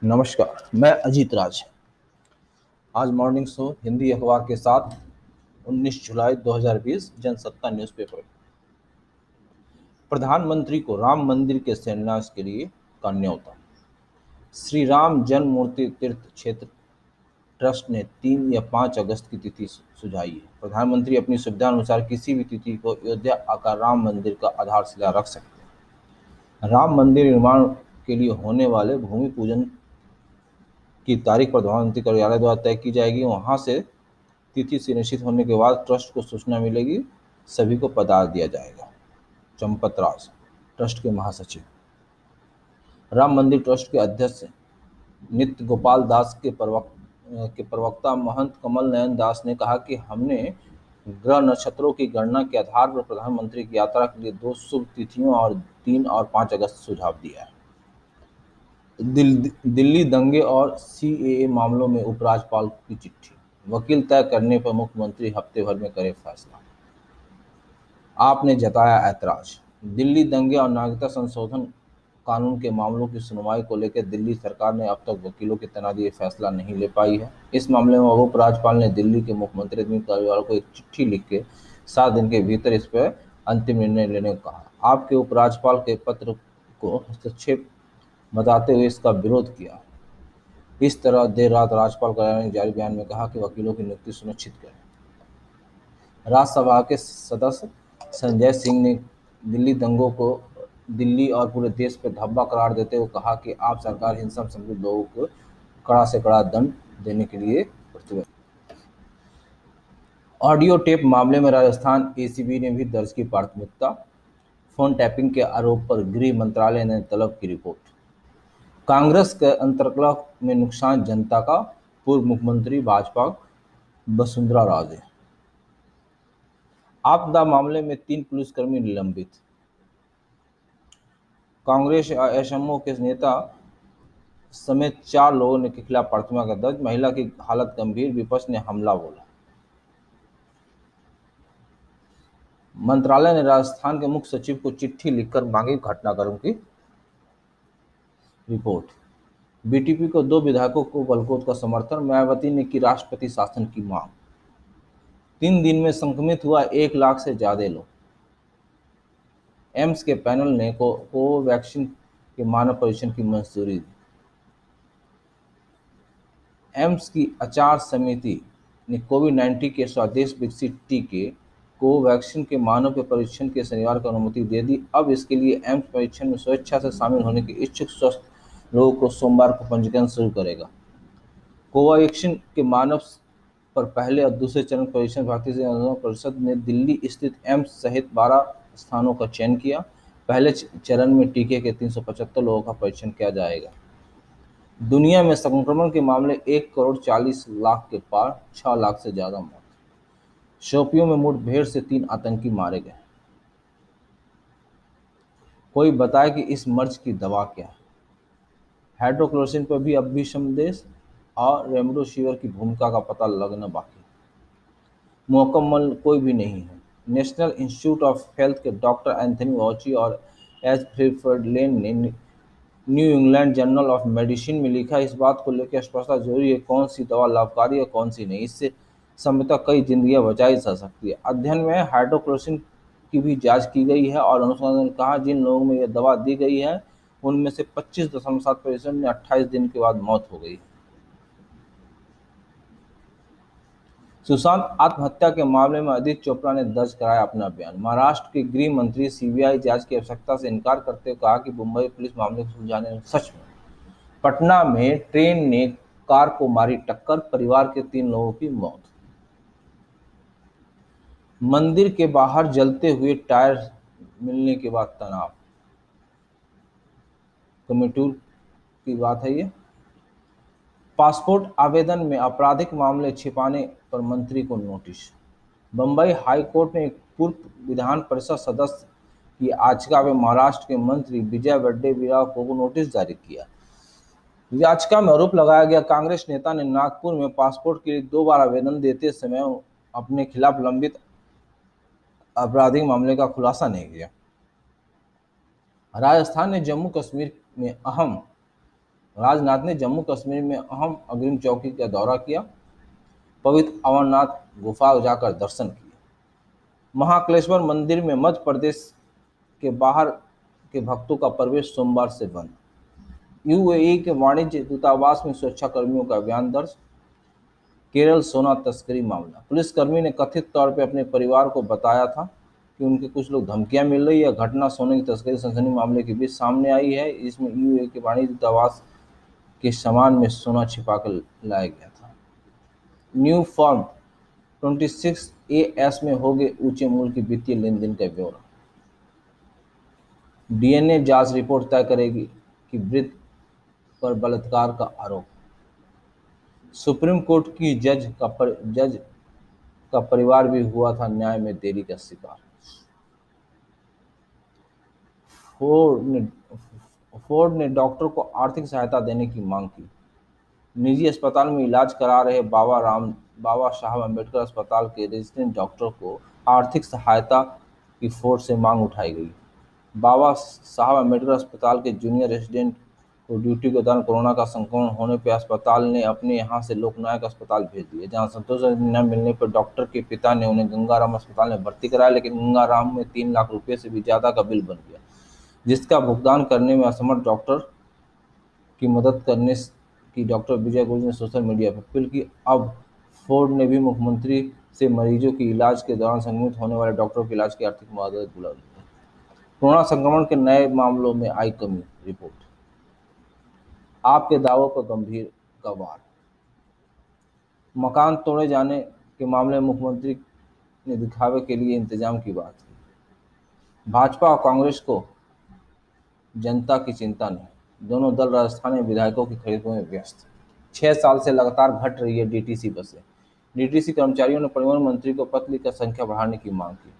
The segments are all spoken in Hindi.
नमस्कार, मैं अजीत राज। आज मॉर्निंग शो हिंदी अखबार के साथ 19 जुलाई 2020 जनसत्ता न्यूज़पेपर। प्रधानमंत्री को राम मंदिर के शिलान्यास के लिए का न्योता। श्री राम जन्म मूर्ति तीर्थ क्षेत्र ट्रस्ट ने 3 या 5 अगस्त की तिथि सुझाई है। प्रधानमंत्री अपनी सुविधा अनुसार किसी भी तिथि को अयोध्या आकर राम मंदिर का आधारशिला रख सकते हैं। राम मंदिर निर्माण के लिए होने वाले भूमि पूजन की तारीख प्रधानमंत्री कार्यालय द्वारा तय की जाएगी। वहां से तिथि सुनिश्चित होने के बाद ट्रस्ट को सूचना मिलेगी, सभी को बता दिया जाएगा। चंपत राज, ट्रस्ट के महासचिव। राम मंदिर ट्रस्ट के अध्यक्ष नित्य गोपाल दास के प्रवक्ता महंत कमल नयन दास ने कहा कि हमने ग्रह नक्षत्रों की गणना के आधार पर प्रधानमंत्री की यात्रा के लिए 2 शुभ तिथियों और 3 और 5 अगस्त सुझाव दिया है। दिल्ली दंगे और सीएए मामलों में उपराज्यपाल की चिट्ठी। वकील तय करने पर मुख्यमंत्री हफ्ते भर में करे फैसला। आपने जताया ऐतराज। दिल्ली दंगे और नागरिकता संशोधन कानून के मामलों की सुनवाई को लेकर दिल्ली सरकार ने अब तक वकीलों की तैनाती फैसला नहीं ले पाई है। इस मामले में उपराज्यपाल ने दिल्ली के मुख्यमंत्री अरविंद केजरीवाल को एक चिट्ठी लिख के 7 दिन के भीतर इस पर अंतिम निर्णय लेने को कहा। आपके उपराज्यपाल के पत्र को हस्तक्षेप बताते हुए इसका विरोध किया। इस तरह देर रात राज्यपाल कार्यालय ने जारी बयान में कहा कि वकीलों की नियुक्ति सुनिश्चित करें। राज्यसभा के सदस्य संजय सिंह ने दिल्ली दंगों को दिल्ली और पूरे देश पर धब्बा करार देते हुए कहा कि आप सरकार हिंसा में संबंधित लोगों को कड़ा से कड़ा दंड देने के लिए प्रतिबद्ध। ऑडियो टेप मामले में राजस्थान एसीबी ने भी दर्ज की प्राथमिकता। फोन टैपिंग के आरोप पर गृह मंत्रालय ने तलब की रिपोर्ट। कांग्रेस के अंतर्कलह में नुकसान जनता का, पूर्व मुख्यमंत्री भाजपा वसुंधरा राजे। आपदा मामले में 3 पुलिसकर्मी निलंबित। कांग्रेस एसएमओ के नेता समेत 4 लोगों के खिलाफ प्राथमिकता दर्ज। महिला की हालत गंभीर, विपक्ष ने हमला बोला। मंत्रालय ने राजस्थान के मुख्य सचिव को चिट्ठी लिखकर मांगी घटनाक्रम की रिपोर्ट। बीटीपी को 2 विधायकों को गलगोट का समर्थन। मायावती ने की राष्ट्रपति शासन की मांग। 3 दिन में संक्रमित हुआ 1 लाख से ज्यादा लोग। एम्स के पैनल ने कोवैक्सीन के मानव परीक्षण की मंजूरी दी। एम्स की आचार समिति ने कोविड-19 के स्वदेश विकसित टीके कोवैक्सीन के मानव के परीक्षण के शनिवार को अनुमति दे दी। अब इसके लिए एम्स परीक्षण में स्वेच्छा से शामिल होने के इच्छुक स्वस्थ लोगों को सोमवार को पंजीकरण शुरू करेगा। कोवैक्सीन के मानव पर पहले और दूसरे चरण परीक्षण भारतीय संशोधन परिषद ने दिल्ली स्थित एम्स सहित 12 स्थानों का चयन किया। पहले चरण में टीके के 375 लोगों का परीक्षण किया जाएगा। दुनिया में संक्रमण के मामले 1 करोड़ 40 लाख के पार, 6 लाख से ज्यादा मौत। शोपियों में मुठभेड़ से 3 आतंकी मारे गए। कोई बताए कि इस मर्ज की दवा क्या है। हाइड्रोक्लोरोक्विन पर भी अब भी संदेश और रेमडेसिविर की भूमिका का पता लगना बाकी। मुकम्मल कोई भी नहीं है। नेशनल इंस्टीट्यूट ऑफ हेल्थ के डॉक्टर एंथनी वाउची और एच फ्रीफर्डलेन ने new England journal of medicine में लिखा। इस बात को लेकर स्पष्टता जरूरी है कौन सी दवा लाभकारी है कौन सी नहीं। इससे संभवतः कई जिंदगियां बचाई जा सकती है। अध्ययन में हाइड्रोक्लोरोक्विन की भी जांच की गई है और अनुसंधान ने कहा जिन लोगों में यह दवा दी गई है उनमें से 25.7% ने 28 दिन के बाद मौत हो गई। सुशांत आत्महत्या के मामले में आदित्य चोपड़ा ने दर्ज कराया अपना बयान। महाराष्ट्र के गृह मंत्री सीबीआई जांच की आवश्यकता से इनकार करते हुए कहा कि मुंबई पुलिस मामले को सुलझाने में सच में। पटना में ट्रेन ने कार को मारी टक्कर, परिवार के 3 लोगों की मौत। मंदिर के बाहर जलते हुए टायर मिलने के बाद तनाव। कमिटूर की बात है ये। पासपोर्ट आवेदन में आपराधिक मामले छिपाने पर मंत्री को नोटिस। बम्बई हाई कोर्ट ने एक पूर्व विधान परिषद सदस्य की याचिका में महाराष्ट्र के मंत्री विजय वडेट्टीवार को नोटिस जारी किया। याचिका में आरोप लगाया गया कांग्रेस नेता ने नागपुर में पासपोर्ट के लिए 2 बार आवेदन देते समय अपने खिलाफ लंबित आपराधिक मामले का खुलासा नहीं किया। राजस्थान ने जम्मू कश्मीर में अहम राजनाथ ने जम्मू कश्मीर में अहम अग्रिम चौकी का दौरा किया, पवित्र अमरनाथ गुफा जाकर दर्शन किए। महाकालेश्वर मंदिर में मध्य प्रदेश के बाहर के भक्तों का प्रवेश सोमवार से बंद। यूएई के वाणिज्य दूतावास में सुरक्षा कर्मियों का बयान दर्ज। केरल सोना तस्करी मामला, पुलिसकर्मी ने कथित तौर पर अपने परिवार को बताया था कि उनके कुछ लोग धमकियां मिल रही है। घटना सोने की तस्करी सनसनी मामले के बीच सामने आई है। इसमें यूएई के वाणिज्य दूतावास के सामान में सोना छिपाकर लाया गया था। न्यू फॉर्म 26 में हो गए ऊंचे मूल्य की वित्तीय लेन देन का ब्यौरा। डीएनए जांच रिपोर्ट तय करेगी कि वृद्ध पर बलात्कार का आरोप। सुप्रीम कोर्ट की जज का परिवार भी हुआ था न्याय में देरी का शिकार। फोर्ड ने फोर्ड ने डॉक्टर को आर्थिक सहायता देने की मांग की। निजी अस्पताल में इलाज करा रहे बाबा साहब अम्बेडकर अस्पताल के रेजिडेंट डॉक्टर को आर्थिक सहायता की फोर्ड से मांग उठाई गई। बाबा साहब अम्बेडकर अस्पताल के जूनियर रेजिडेंट को ड्यूटी के दौरान कोरोना का संक्रमण होने पर अस्पताल ने अपने यहाँ से लोकनायक अस्पताल भेज दिया, जहाँ संतोषजनक न मिलने पर डॉक्टर के पिता ने उन्हें गंगाराम अस्पताल में भर्ती कराया, लेकिन गंगाराम में 3 लाख रुपये से भी ज़्यादा का बिल बन गया, जिसका भुगतान करने में असमर्थ डॉक्टर की मदद करने की डॉक्टर विजय गुरु ने सोशल मीडिया पर अपील की। अब फोर्ड ने भी मुख्यमंत्री से मरीजों की इलाज के दौरान संक्रमित होने वाले डॉक्टरों के इलाज की आर्थिक मदद बुला ली है। कोरोना संक्रमण के नए मामलों में आई कमी, रिपोर्ट। आपके दावों पर गंभीर गवार। मकान तोड़े जाने के मामले में मुख्यमंत्री ने दिखावे के लिए इंतजाम की बात की। भाजपा और कांग्रेस को जनता की चिंता नहीं, दोनों दल राजस्थान में विधायकों की खरीदों में व्यस्त। 6 साल से लगातार घट रही है डीटीसी बसें। डीटीसी कर्मचारियों ने परिवहन मंत्री को पत्र लिखकर संख्या बढ़ाने की मांग की।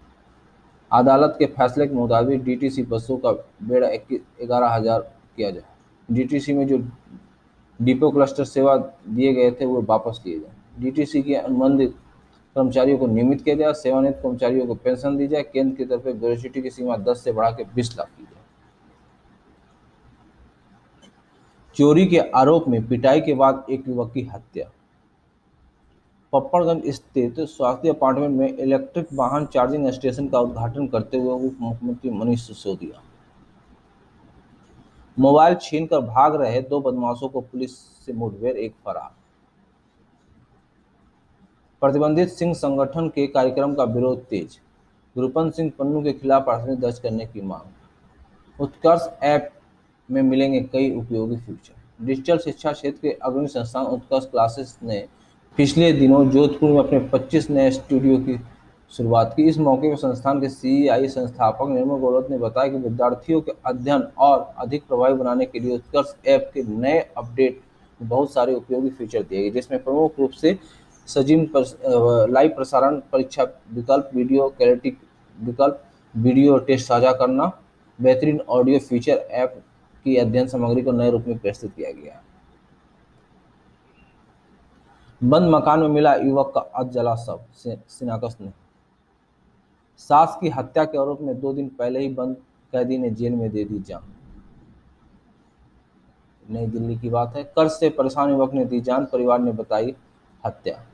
अदालत के फैसले के मुताबिक डीटीसी बसों का बेड़ा 11,000 किया जाए। डीटीसी में जो डिपो क्लस्टर सेवा दिए गए थे वो वापस लिए जाए। डीटीसी के अनुबंधित कर्मचारियों को नियमित किया जाए। सेवानिवृत्त कर्मचारियों को पेंशन दी जाए। केंद्र की तरफ से ग्रेच्युटी की सीमा 10 से बढ़ा के 20 लाख की जाए। चोरी के आरोप में पिटाई के बाद एक युवक की हत्या। पप्पड़गंज स्थित स्वास्थ्य अपार्टमेंट में इलेक्ट्रिक वाहन चार्जिंग स्टेशन का उद्घाटन करते हुए उप मुख्यमंत्री मनीष सिसोदिया। मोबाइल छीनकर भाग रहे 2 बदमाशों को पुलिस से मुठभेड़, एक फरार। प्रतिबंधित सिंह संगठन के कार्यक्रम का विरोध तेज। गुरुपंत सिंह पन्नू के खिलाफ प्राथमिकी दर्ज करने की मांग। उत्कर्ष ऐप में मिलेंगे कई उपयोगी फीचर। डिजिटल शिक्षा क्षेत्र के अग्रणी संस्थान उत्कर्ष क्लासेस ने पिछले दिनों जोधपुर में अपने 25 नए स्टूडियो की शुरुआत की। इस मौके पर संस्थान के सीईआई संस्थापक निर्मल गौरव ने बताया कि विद्यार्थियों के अध्ययन और अधिक प्रभावी बनाने के लिए उत्कर्ष ऐप के नए अपडेट में बहुत सारे उपयोगी फीचर दिए गए, जिसमें प्रमुख रूप से लाइव प्रसारण, परीक्षा विकल्प, वीडियो क्लैरिटी विकल्प, वीडियो टेस्ट साझा करना, बेहतरीन ऑडियो फीचर, ऐप की अध्ययन सामग्री को नए रूप में प्रस्तुत किया गया है। बंद मकान में मिला युवक का अधजला शव, शिनाख्त नहीं। सास की हत्या के आरोप में 2 दिन पहले ही बंद कैदी ने जेल में दे दी जान। नई दिल्ली की बात है। कर्ज से परेशान युवक ने दी जान, परिवार ने बताई हत्या।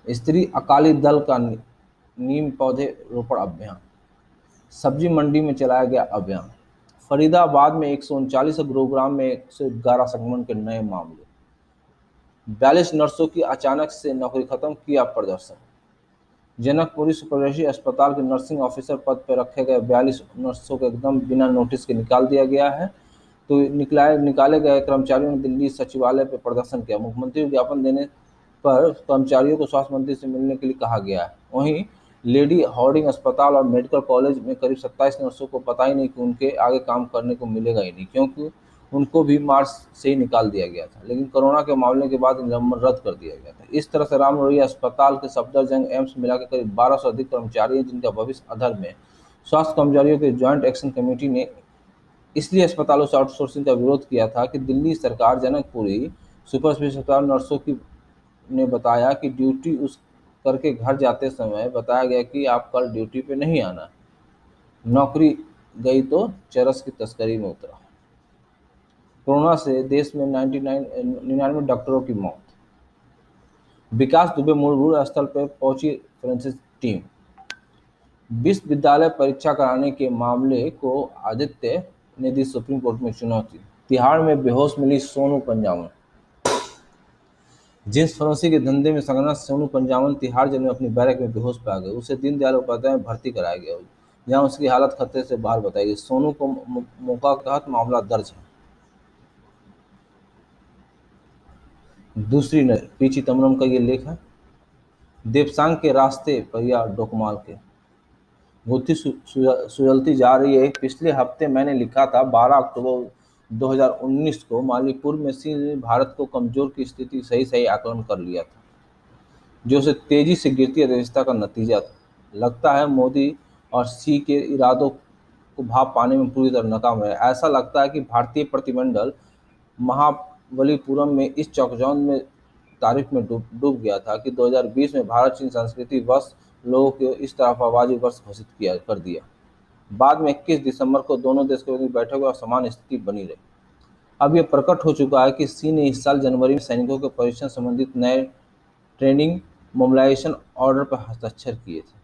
स्त्री अकाली दल का नीम पौधे रोपण अभियान। सब्जी मंडी में चलाया गया अभियान। फरीदाबाद में 139 और गुरुग्राम में 111 संक्रमण के नए मामले। 42 नर्सों की अचानक से नौकरी खत्म, किया प्रदर्शन। जनकपुरी सुपरस्पेशलिटी अस्पताल के नर्सिंग ऑफिसर पद पर रखे गए 42 नर्सों को एकदम बिना नोटिस के निकाल दिया गया है। तो निकाले गए कर्मचारियों ने दिल्ली सचिवालय पर प्रदर्शन किया। मुख्यमंत्री को ज्ञापन देने पर कर्मचारियों को स्वास्थ्य मंत्री से मिलने के लिए कहा गया है। वहीं लेडी हार्डिंग अस्पताल और मेडिकल कॉलेज में करीब 27 नर्सों को पता ही नहीं कि उनके आगे काम करने को मिलेगा ही नहीं, क्योंकि उनको भी मार्च से ही निकाल दिया गया था, लेकिन कोरोना के मामले के बाद निलंबन रद्द कर दिया गया था। इस तरह से रामनोरिया अस्पताल के सफदरजंग एम्स मिलाकर करीब 1200 से अधिक कर्मचारी हैं, जिनका भविष्य अधर में। स्वास्थ्य कर्मचारियों के ज्वाइंट एक्शन कमेटी ने इसलिए अस्पतालों से आउटसोर्सिंग का विरोध किया था कि दिल्ली सरकार जनकपुरी सुपर स्पेशलिटी अस्पताल नर्सों की ने बताया कि ड्यूटी उस करके घर जाते समय बताया गया कि आप कल ड्यूटी पे नहीं आना। नौकरी गई तो चरस की तस्करी में उतरा। कोरोना से देश में 99 डॉक्टरों की मौत। विकास दुबे मूलभूत स्थल पर पहुंची फ्रांसीसी टीम। विश्वविद्यालय परीक्षा कराने के मामले को आदित्य ने दी सुप्रीम कोर्ट में चुनौती। तिहाड़ में बेहोश मिली सोनू पंजावन। जींस फरोशी के धंधे में संलग्न सोनू पंजावन तिहाड़ जेल में अपनी बैरक में बेहोश पाया गया। उसे दीनदयाल उपाध्याय में भर्ती कराया गया, जहां उसकी हालत खतरे से बाहर बताई गई। सोनू को मौका के तहत मामला दर्ज है। दूसरी नजर पी चिदम्बरम का ये लेख है। देवसांग के रास्ते पर या डोकमाल के गुत्थी सुलझती जा रही है। पिछले हफ्ते मैंने लिखा था 12 अक्टूबर 2019 को मालीपुर में सिंह ने भारत को कमजोर की स्थिति सही सही आकलन कर लिया था, जो उसे तेजी से गिरती अर्थव्यवस्था का नतीजा था। लगता है मोदी और सी के इरादों को भाप पाने में पूरी तरह नाकाम है। ऐसा लगता है कि भारतीय प्रतिमंडल महाबलीपुरम में इस चौकझौंध में तारीफ में डूब गया था कि 2020 में भारत चीन संस्कृति वर्ष लोगों को इस तरफाबाजी वर्ष घोषित किया कर दिया। बाद में 21 दिसंबर को दोनों देश के बीच बैठक हुई और समान स्थिति बनी रही। अब यह प्रकट हो चुका है कि सी ने इस साल जनवरी में सैनिकों के प्रशिक्षण संबंधित नए ट्रेनिंग मोबिलाइजेशन ऑर्डर पर हस्ताक्षर किए थे,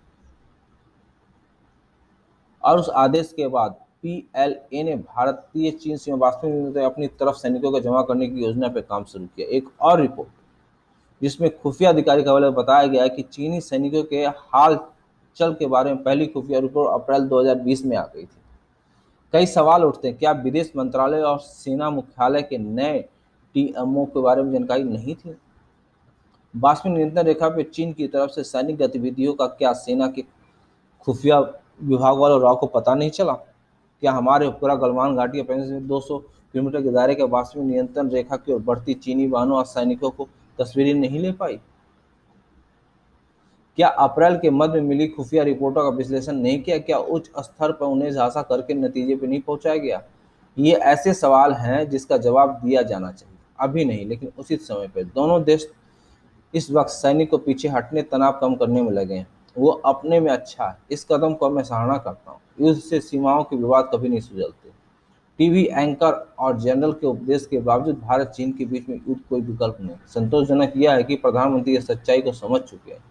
और उस आदेश के बाद पीएलए ने भारतीय चीन सीमा वास्तविक में अपनी तरफ सैनिकों को जमा करने की योजना पर काम शुरू किया। एक और रिपोर्ट जिसमें खुफिया अधिकारी के हवाले बताया गया है कि चीनी सैनिकों के हाल चल के बारे में पहली खुफिया रिपोर्ट अप्रैल 2020 में आ गई थी। कई सवाल उठते हैं, क्या विदेश मंत्रालय और सेना मुख्यालय के नए टीएमओ के बारे में जानकारी नहीं थी? वास्तविक नियंत्रण रेखा पर चीन की तरफ से सैनिक गतिविधियों का क्या सेना के खुफिया विभाग वालों राव को पता नहीं चला? क्या हमारे उपग्रह गलवान घाटी या 200 किलोमीटर के दायरे के वास्तविक नियंत्रण रेखा की ओर बढ़ती चीनी वाहनों और सैनिकों को तस्वीरें नहीं ले पाई? क्या अप्रैल के मध्य में मिली खुफिया रिपोर्टों का विश्लेषण नहीं किया? क्या उच्च स्तर पर उन्हें झांसा करके नतीजे पर नहीं पहुंचाया गया? ये ऐसे सवाल हैं जिसका जवाब दिया जाना चाहिए, अभी नहीं लेकिन उचित समय पर। दोनों देश इस वक्त सैनिक को पीछे हटने, तनाव कम करने में लगे हैं। वो अपने में अच्छा है। इस कदम को मैं सराहना करता हूँ। युद्ध से सीमाओं के विवाद कभी नहीं सुलझते। टीवी एंकर और जनरल के उपदेश के बावजूद भारत चीन के बीच में युद्ध कोई विकल्प नहीं। संतोषजनक यह है कि प्रधानमंत्री इस सच्चाई को समझ चुके हैं।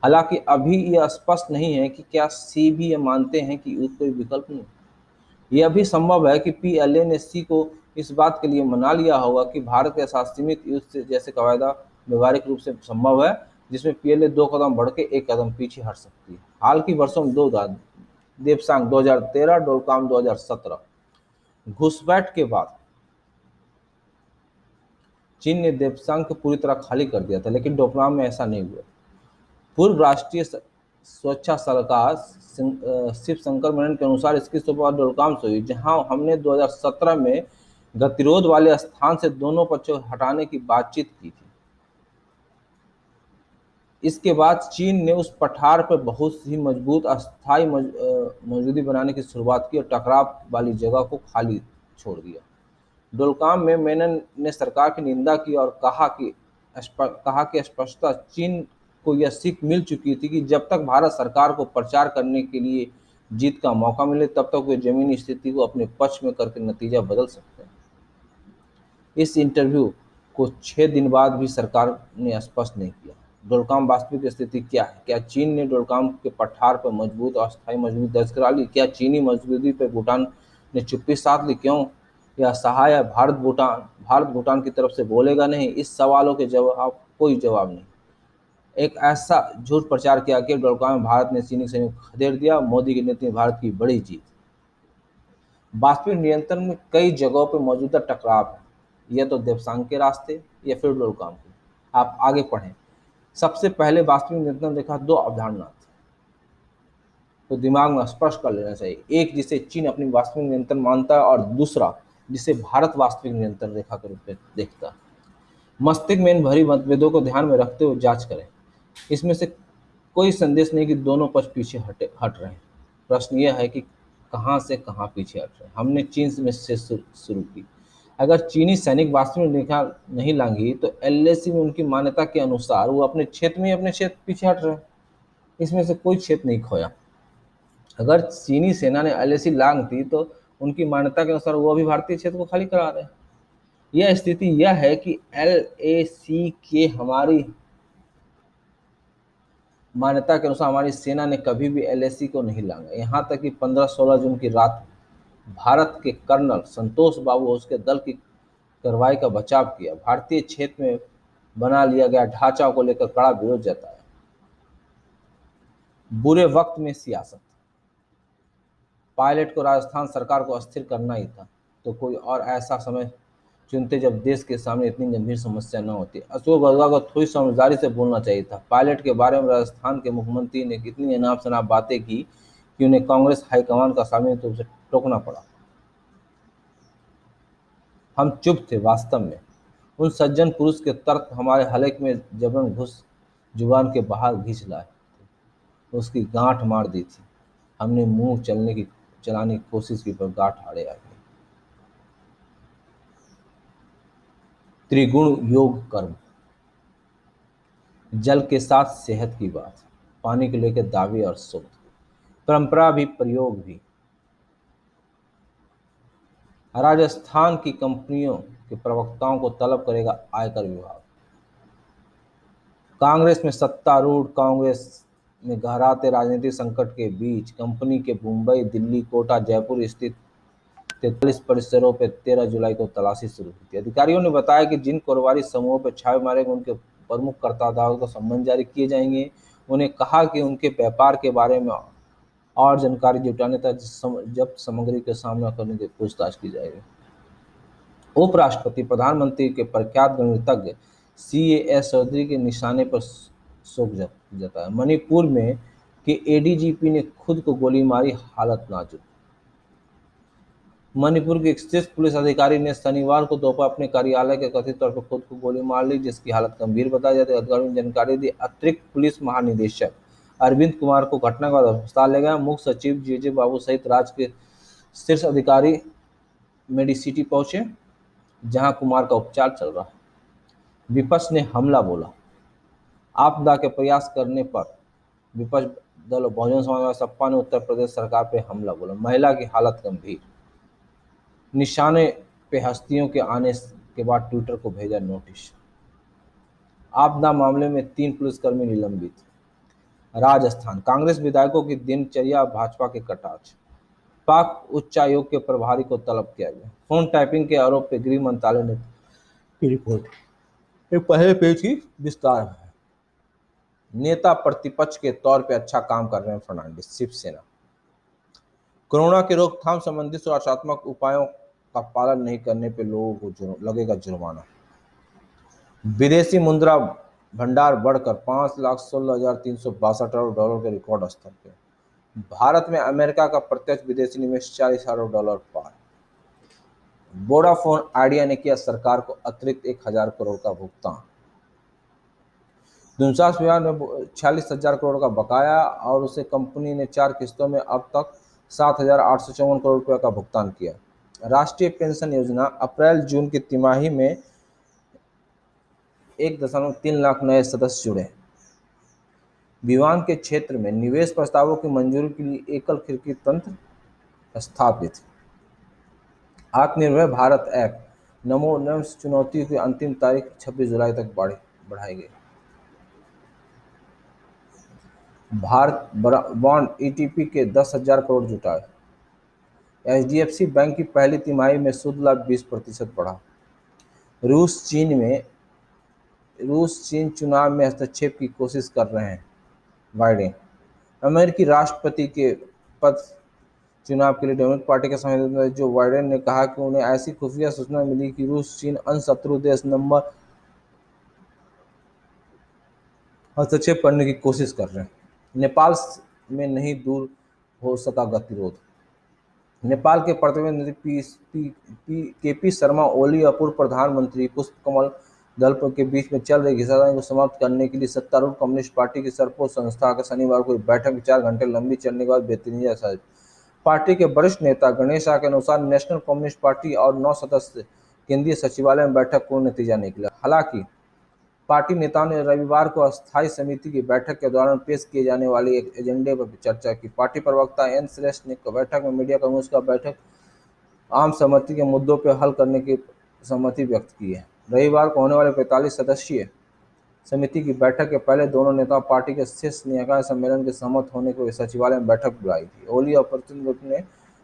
हालांकि अभी यह स्पष्ट नहीं है कि क्या सी भी ये मानते हैं कि युद्ध कोई विकल्प नहीं। यह भी संभव है कि पीएलए ने सी को इस बात के लिए मना लिया होगा कि भारत के साथ सीमित युद्ध से जैसे कवायदा व्यवहारिक रूप से संभव है, जिसमें पीएलए 2 कदम बढ़ के 1 कदम पीछे हट सकती है। हाल की वर्षों में दो उदाहरण, देवसांग 2013, डोलकाम 2017। घुसपैठ के बाद चीन ने देवसांग को पूरी तरह खाली कर दिया था, लेकिन डोकलाम में ऐसा नहीं हुआ। पूर्व राष्ट्रीय सुरक्षा सलाहकार शिव शंकर मेनन के अनुसार इसकी शुरुआत डोलकाम से हुई, जहां हमने 2017 में गतिरोध वाले स्थान से दोनों पक्षों को हटाने की बातचीत की थी। इसके बाद चीन ने उस पठार पर बहुत ही मजबूत अस्थायी मौजूदगी बनाने की शुरुआत की और टकराव वाली जगह को खाली छोड़ दिया। डोलकाम में मेनन ने सरकार की निंदा की और कहा कि स्पष्टता चीन को यह सीख मिल चुकी थी कि जब तक भारत सरकार को प्रचार करने के लिए जीत का मौका मिले, तब तक वे जमीनी स्थिति को अपने पक्ष में करके नतीजा बदल सकते हैं। इस इंटरव्यू को 6 दिन बाद भी सरकार ने स्पष्ट नहीं किया। डोलकाम वास्तविक स्थिति क्या है? क्या चीन ने डोलकाम के पठार पर मजबूत और अस्थायी मजबूत दर्ज करा ली? क्या चीनी मजबूती पर भूटान ने चुप्पी साध ली? क्यों यह सहाय भारत भूटान की तरफ से बोलेगा नहीं? इस सवालों के कोई जवाब नहीं। एक ऐसा झूठ प्रचार किया कि डोलकाम में भारत ने चीनी सैनिक को खदेड़ दिया। मोदी की नीति में भारत की बड़ी जीत। वास्तविक नियंत्रण में कई जगहों पर मौजूदा टकराव है, यह तो देवसांग के रास्ते या फिर डोलकाम के। आप आगे पढ़ें। सबसे पहले वास्तविक नियंत्रण रेखा 2 अवधारणा तो दिमाग में स्पष्ट कर लेना चाहिए। एक जिसे चीन अपनी वास्तविक नियंत्रण मानता है और दूसरा जिसे भारत वास्तविक नियंत्रण रेखा के रूप में देखता है। मस्तिष्क में इन भरी मतभेदों को ध्यान में रखते हुए जांच करें। इसमें से कोई संदेश नहीं कि दोनों पक्ष पीछे हट रहे हैं। प्रश्न यह है कि कहां से कहां पीछे हट रहे हैं। हमने चीन में से शुरू की। अगर चीनी सैनिक वास्तविक रेखा नहीं लांगी तो एलएसी में उनकी मान्यता के अनुसार वो अपने क्षेत्र में अपने क्षेत्र पीछे हट रहे हैं। इसमें से कोई क्षेत्र नहीं खोया। अगर चीनी सेना ने एलएसी लांग दी तो उनकी मान्यता के अनुसार वो अभी भारतीय क्षेत्र को खाली करा रहे हैं। यह स्थिति यह है कि एलएसी के हमारी मान्यता के अनुसार हमारी सेना ने कभी भी एलएसी को नहीं लांगा। यहाँ तक कि 15-16 जून की रात भारत के कर्नल संतोष बाबू और उसके दल की कार्रवाई का बचाव किया। भारतीय क्षेत्र में बना लिया गया ढांचा को लेकर कड़ा विरोध जताया। बुरे वक्त में सियासत। पायलट को राजस्थान सरकार को अस्थिर करना ही था, तो कोई और ऐसा समय चुनते जब देश के सामने इतनी गंभीर समस्या न होती। अशोक गहलोत को थोड़ी समझदारी से बोलना चाहिए था। पायलट के बारे में राजस्थान के मुख्यमंत्री ने कितनी अनाप शनाप बातें की कि उन्हें कांग्रेस हाईकमान का सामने तो उसे टोकना पड़ा। हम चुप थे। वास्तव में उन सज्जन पुरुष के तर्क हमारे हलक में जबरन घुस जुबान के बाहर घींच लाए, उसकी गांठ मार दी थी। हमने मुंह चलाने की कोशिश की पर गांठ आड़े आ गई। त्रिगुण योग कर्म। जल के साथ सेहत की बात, पानी को लेकर दावे और शोध, परंपरा भी प्रयोग भी। राजस्थान की कंपनियों के प्रवक्ताओं को तलब करेगा आयकर विभाग। कांग्रेस में सत्तारूढ़ कांग्रेस में गहराते राजनीतिक संकट के बीच कंपनी के मुंबई, दिल्ली, कोटा, जयपुर स्थित 43 परिसरों पर 13 जुलाई को तलाशी शुरू की थी। अधिकारियों ने बताया कि जिन कारोबारी समूहों पर छापे मारे गए उनके प्रमुख करदाताओं को सम्मन जारी किए जाएंगे। उन्हें कहा कि उनके व्यापार के बारे में और जानकारी जुटाने तक जब्त सामग्री का सामना करने की पूछताछ की जाएगी। उपराष्ट्रपति प्रधानमंत्री के प्रख्यात गणितज्ञ CAS चौधरी के निशाने पर शोक जताया। मणिपुर में के ADGP ने खुद को गोली मारी, हालत नाजुक। मणिपुर के एक शीर्ष पुलिस अधिकारी ने शनिवार को दोपहर अपने कार्यालय के कथित तौर पर खुद को गोली मार ली, जिसकी हालत गंभीर बताई जाती है। अधिकारियों ने जानकारी दी। अतिरिक्त पुलिस महानिदेशक अरविंद कुमार को घटना के बाद अस्पताल ले गया। मुख्य सचिव JJ बाबू सहित राज्य के शीर्ष अधिकारी मेडिसिटी पहुंचे, जहां कुमार का उपचार चल रहा है। विपक्ष ने हमला बोला। आपदा के प्रयास करने पर विपक्ष दल बहुजन समाज पार्टी सपा ने उत्तर प्रदेश सरकार पर हमला बोला। महिला की हालत गंभीर। निशाने पे हस्तियों के आने के बाद ट्विटर को भेजा नोटिस। आपदा मामले में 3 पुलिसकर्मी निलंबित। राजस्थान कांग्रेस विधायकों की दिनचर्या, भाजपा के कटाक्ष। पाक उच्चायोग के प्रभारी को तलब किया गया। फोन टैपिंग के आरोप में गृह मंत्रालय ने की रिपोर्ट। ये पहले पेज की विस्तार है। नेता प्रतिपक्ष के तौर पे अच्छा काम कर रहे हैं फर्नांडिस, शिवसेना। कोरोना की रोकथाम संबंधी सुरक्षात्मक उपायों का पालन नहीं करने पर लोगों को लगेगा जुर्माना। विदेशी मुद्रा भंडार बढ़कर $5,16,362 के रिकॉर्ड स्तर पे। भारत में अमेरिका का प्रत्यक्ष विदेशी निवेश $40,000 पार। वोडाफोन आइडिया ने किया सरकार को अतिरिक्त 1,000 करोड़ का भुगतान। दूरसंचार विभाग ने 46,000 करोड़ का बकाया और उसे कंपनी ने 4 किस्तों में अब तक 7,854 करोड़ रुपये का भुगतान किया। राष्ट्रीय पेंशन योजना अप्रैल जून की तिमाही में 1.3 लाख नए सदस्य जुड़े। विमान के क्षेत्र में निवेश प्रस्तावों की मंजूरी के लिए एकल खिड़की तंत्र स्थापित। आत्मनिर्भर भारत ऐप नमो नम चुनौती की अंतिम तारीख 26 जुलाई तक बढ़ाई गई। भारत बॉन्ड ETP के 10,000 करोड़ जुटाए। HDFC बैंक की पहली तिमाही में सूद लाभ 20% बढ़ा। रूस चीन चुनाव में हस्तक्षेप की कोशिश कर रहे हैं, बाइडेन। अमेरिकी राष्ट्रपति के पद चुनाव के लिए डेमोक्रेटिक पार्टी के संसदीय जो बाइडेन ने कहा कि उन्हें ऐसी खुफिया सूचना मिली कि रूस चीन अन्य शत्रु देश नंबर हस्तक्षेप करने की कोशिश कर रहे हैं। नेपाल में नहीं दूर हो सका गतिरोध। नेपाल के प्रतिनिधि KP शर्मा ओली और पूर्व प्रधानमंत्री पुष्पकमल दल के बीच में चल रही घिसातानी को समाप्त करने के लिए सत्तारूढ़ कम्युनिस्ट पार्टी की सरपोश संस्था का शनिवार को बैठक 4 घंटे लंबी चलने के बाद बेतनीजा साजिश। पार्टी के वरिष्ठ नेता गणेश शाह के अनुसार नेशनल कम्युनिस्ट पार्टी और 9 सदस्य केंद्रीय सचिवालय में बैठक कोई नतीजा निकला। हालांकि पार्टी नेताओं ने रविवार को अस्थायी समिति की बैठक के दौरान पेश किए जाने वाले एक एजेंडे पर चर्चा की। पार्टी प्रवक्ता N श्रेष्ठ ने बैठक में मीडिया कर्मियों का बैठक आम सहमति के मुद्दों पर हल करने की सहमति व्यक्त की है। रविवार को होने वाले 45 सदस्यीय समिति की बैठक के पहले दोनों नेता पार्टी के शीर्ष निकाय सम्मेलन के सहमत होने को सचिवालय में बैठक बुलाई थी। ओली और प्रचंड ग्रुप ने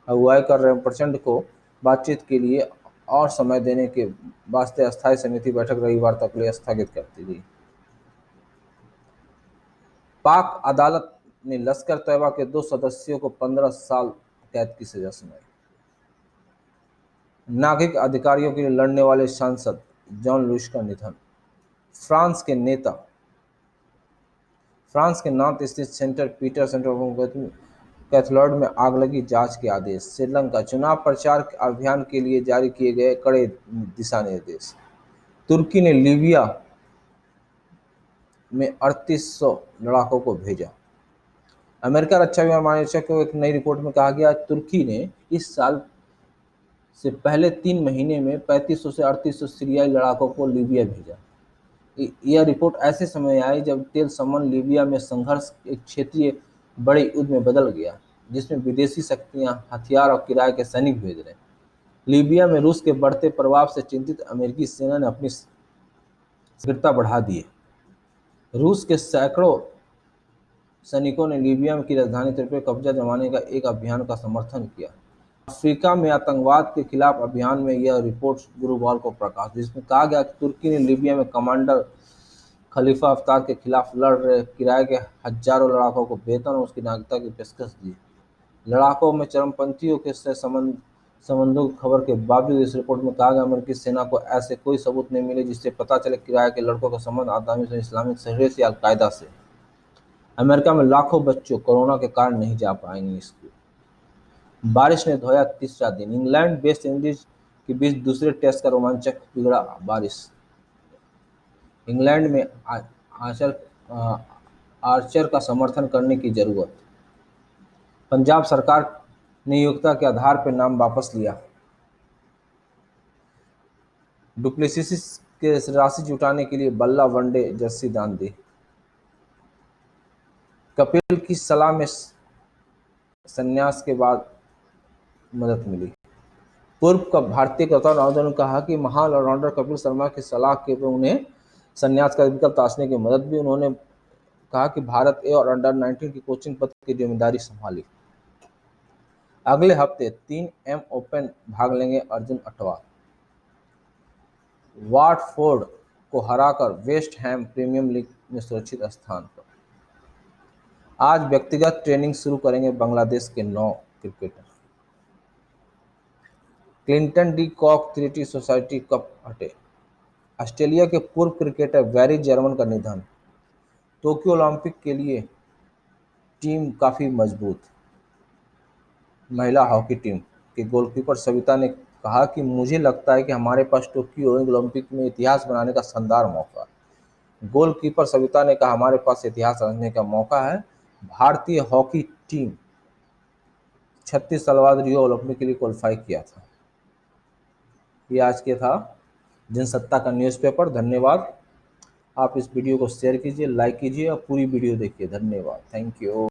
अगुवाई कर रहे प्रचंड को बातचीत के लिए और समय देने के वास्ते अस्थायी समिति बैठक रविवार तक के लिए स्थगित कर दी गई। पाक अदालत ने लश्कर तैयबा के 2 सदस्यों को 15 साल कैद की सजा सुनाई। नागरिक अधिकारियों के लिए लड़ने वाले सांसद जॉन लुइस का निधन। फ्रांस के नेता फ्रांस के नांत स्थित सेंटर पीटर सेंटर ऑफ कैथलोड में आगलगी जांच के आदेश। श्रीलंका चुनाव प्रचार अभियान के लिए जारी किए गए कड़े दिशा निर्देश। तुर्की ने लीबिया में 3800 लड़ाकों को भेजा। अमेरिका रक्षा विभाग महानिदेशक को एक नई रिपोर्ट में कहा गया तुर्की ने इस साल से पहले 3 महीने में 3500 से 3800 सीरियाई लड़ाकों को लीबिया भेजा। यह रिपोर्ट ऐसे समय आई जब तेल समन लीबिया में संघर्ष एक क्षेत्रीय बड़े युद्ध में बदल गया, जिसमें विदेशी शक्तियां हथियार और किराए के सैनिक भेज रहे। लीबिया में रूस के बढ़ते प्रभाव से चिंतित अमेरिकी सेना ने अपनी सक्रियता बढ़ा दी है। रूस के सैकड़ों सैनिकों ने लीबिया की राजधानी त्रिपोली पर कब्जा जमाने का एक अभियान का समर्थन किया। अफ्रीका में आतंकवाद के खिलाफ अभियान में यह रिपोर्ट गुरुवार को प्रकाशित, जिसमें कहा गया कि तुर्की ने लीबिया में कमांडर खलीफा हफ्तार के खिलाफ लड़ रहे किराए के हजारों लड़ाकों को वेतन और उसकी नागरिकता की पेशकश दी। लड़ाकों में चरमपंथियों के से संबंधों की खबर के बावजूद इस रिपोर्ट में कहा गया अमेरिकी सेना को ऐसे कोई सबूत नहीं मिले जिससे पता चले किराए के लड़कों का संबंध आतंकी से इस्लामिक शरीयत या अलकायदा से। अमेरिका में लाखों बच्चों कोरोना के कारण नहीं जा पाएंगे स्कूल। बारिश ने धोया तीसरा दिन। इंग्लैंड वेस्ट इंडीज के बीच दूसरे टेस्ट का रोमांचक बिगड़ा बारिश। इंग्लैंड में आर्चर का समर्थन करने की जरूरत। पंजाब सरकार ने योग्यता के आधार पर नाम वापस लिया। डुप्लेसिस के राशि जुटाने के लिए बल्ला वनडे जर्सी दान दी। कपिल की सलाह में संन्यास के बाद मदद मिली। पूर्व का भारतीय क्रिकेटर राहुल ने कहा कि महान ऑलराउंडर कपिल शर्मा की सलाह के उन्हें संन्यास का विकल्प तलाशने की मदद भी। उन्होंने कहा कि भारत ए और अंडर 19 की कोचिंग पद की जिम्मेदारी संभाली। अगले हफ्ते 3 एम ओपन भाग लेंगे अर्जुन अटवाल। वाटफोर्ड को हराकर वेस्ट हैम प्रीमियर लीग में सुरक्षित स्थान पर। आज व्यक्तिगत ट्रेनिंग शुरू करेंगे बांग्लादेश के 9 cricketer. Quinton de Kock charity society cup हटे। ऑस्ट्रेलिया के पूर्व क्रिकेटर बैरी जर्मन का निधन। टोक्यो ओलंपिक के लिए टीम काफी मजबूत। महिला हॉकी टीम के गोलकीपर सविता ने कहा कि मुझे लगता है कि हमारे पास टोक्यो ओलंपिक में इतिहास बनाने का शानदार मौका है। गोलकीपर सविता ने कहा हमारे पास इतिहास रचने का मौका है। भारतीय हॉकी टीम 36 साल बाद रियो ओलंपिक के लिए क्वालिफाई किया था। ये आज के था जनसत्ता का न्यूज़पेपर। धन्यवाद। आप इस वीडियो को शेयर कीजिए, लाइक कीजिए और पूरी वीडियो देखिए। धन्यवाद। Thank you.